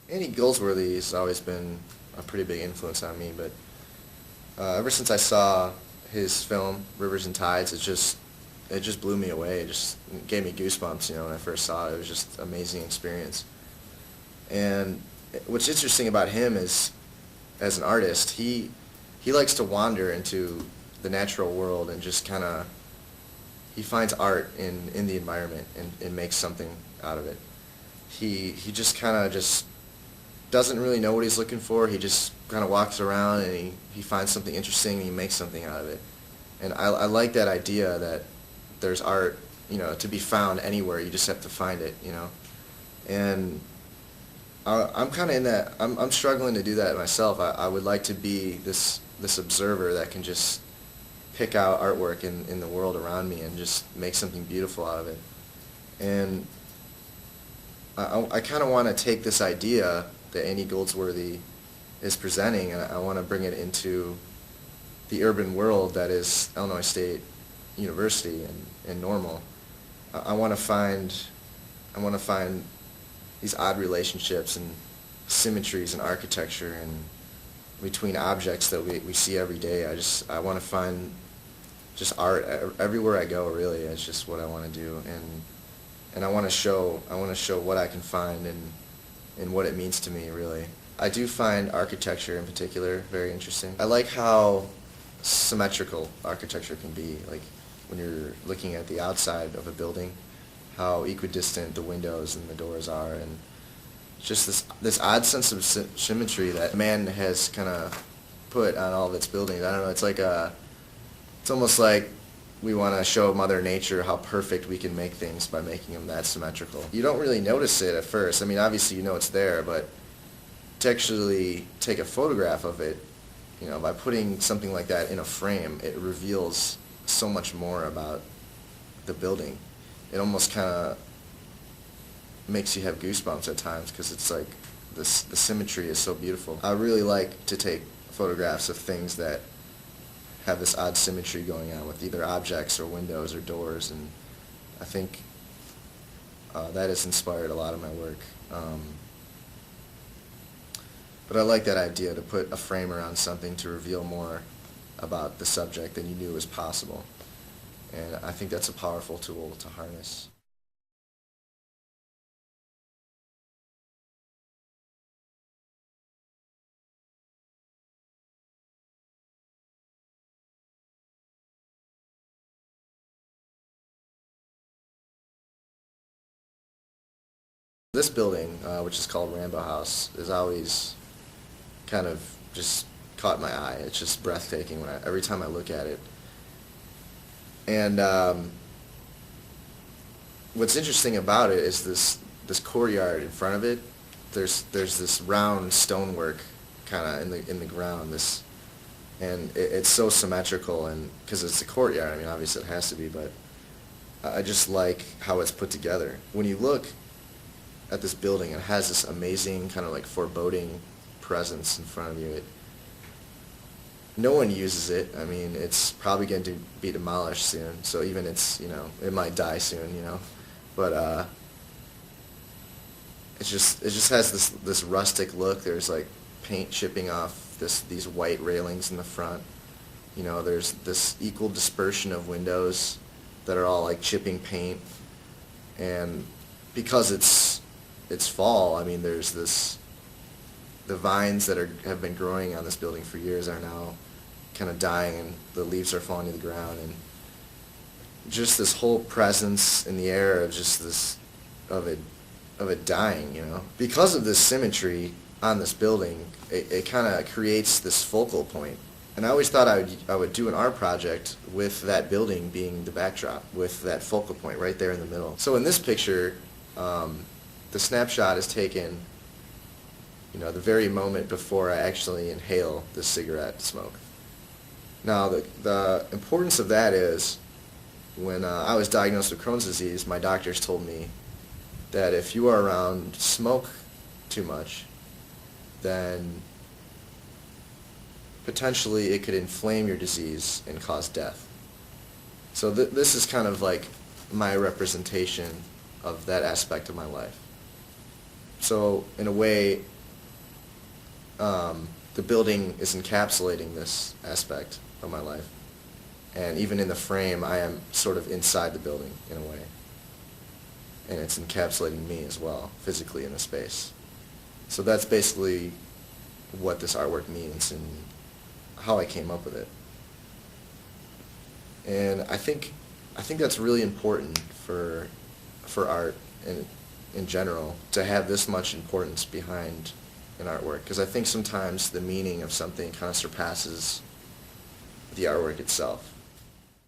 Andy Goldsworthy has always been a pretty big influence on me, but ever since I saw his film Rivers and Tides, it just blew me away. It just gave me goosebumps, when I first saw it. It was just an amazing experience. And what's interesting about him is, as an artist, he likes to wander into the natural world and just kind of he finds art in the environment and makes something out of it. He just kind of just doesn't really know what he's looking for. He just kind of walks around and he finds something interesting and he makes something out of it. And I like that idea that there's art, to be found anywhere. You just have to find it. And I'm kind of in that. I'm struggling to do that myself. I would like to be this observer that can just pick out artwork in the world around me and just make something beautiful out of it. And I kind of want to take this idea that Andy Goldsworthy is presenting, and I want to bring it into the urban world that is Illinois State University and Normal. I want to find these odd relationships and symmetries in architecture and between objects that we see every day. I want to find just art everywhere I go. Really, it's just what I want to do, and I want to show what I can find and what it means to me. Really, I do find architecture in particular very interesting. I like how symmetrical architecture can be. Like when you're looking at the outside of a building, how equidistant the windows and the doors are, and just this odd sense of symmetry that man has kind of put on all of its buildings. I don't know. It's almost like we want to show Mother Nature how perfect we can make things by making them that symmetrical. You don't really notice it at first. I mean, obviously you know it's there, but to actually take a photograph of it, by putting something like that in a frame, it reveals so much more about the building. It almost kind of makes you have goosebumps at times because it's like the symmetry is so beautiful. I really like to take photographs of things that have this odd symmetry going on with either objects or windows or doors, and I think that has inspired a lot of my work. But I like that idea to put a frame around something to reveal more about the subject than you knew was possible. And I think that's a powerful tool to harness. This building, which is called Rambo House, is always kind of just caught my eye. It's just breathtaking every time I look at it. And what's interesting about it is this courtyard in front of it. There's this round stonework kind of in the ground. It's so symmetrical, and because it's a courtyard, I mean obviously it has to be, but I just like how it's put together. When you look at this building, it has this amazing kind of like foreboding presence in front of you. No one uses it. I mean, it's probably going to be demolished soon. So even it might die soon. But it just has this rustic look. There's like paint chipping off these white railings in the front. There's this equal dispersion of windows that are all like chipping paint, and because it's fall, I mean, the vines that have been growing on this building for years are now kind of dying, and the leaves are falling to the ground, and just this whole presence in the air of just of it dying. Because of this symmetry on this building, it kind of creates this focal point. And I always thought I would do an art project with that building being the backdrop, with that focal point right there in the middle. So in this picture, the snapshot is taken the very moment before I actually inhale the cigarette smoke. Now, the importance of that is when I was diagnosed with Crohn's disease, my doctors told me that if you are around smoke too much, then potentially it could inflame your disease and cause death. So this is kind of like my representation of that aspect of my life. So in a way, the building is encapsulating this aspect of my life. And even in the frame, I am sort of inside the building in a way. And it's encapsulating me as well, physically in the space. So that's basically what this artwork means and how I came up with it. And I think that's really important for art in general, to have this much importance behind an artwork, because I think sometimes the meaning of something kind of surpasses the artwork itself.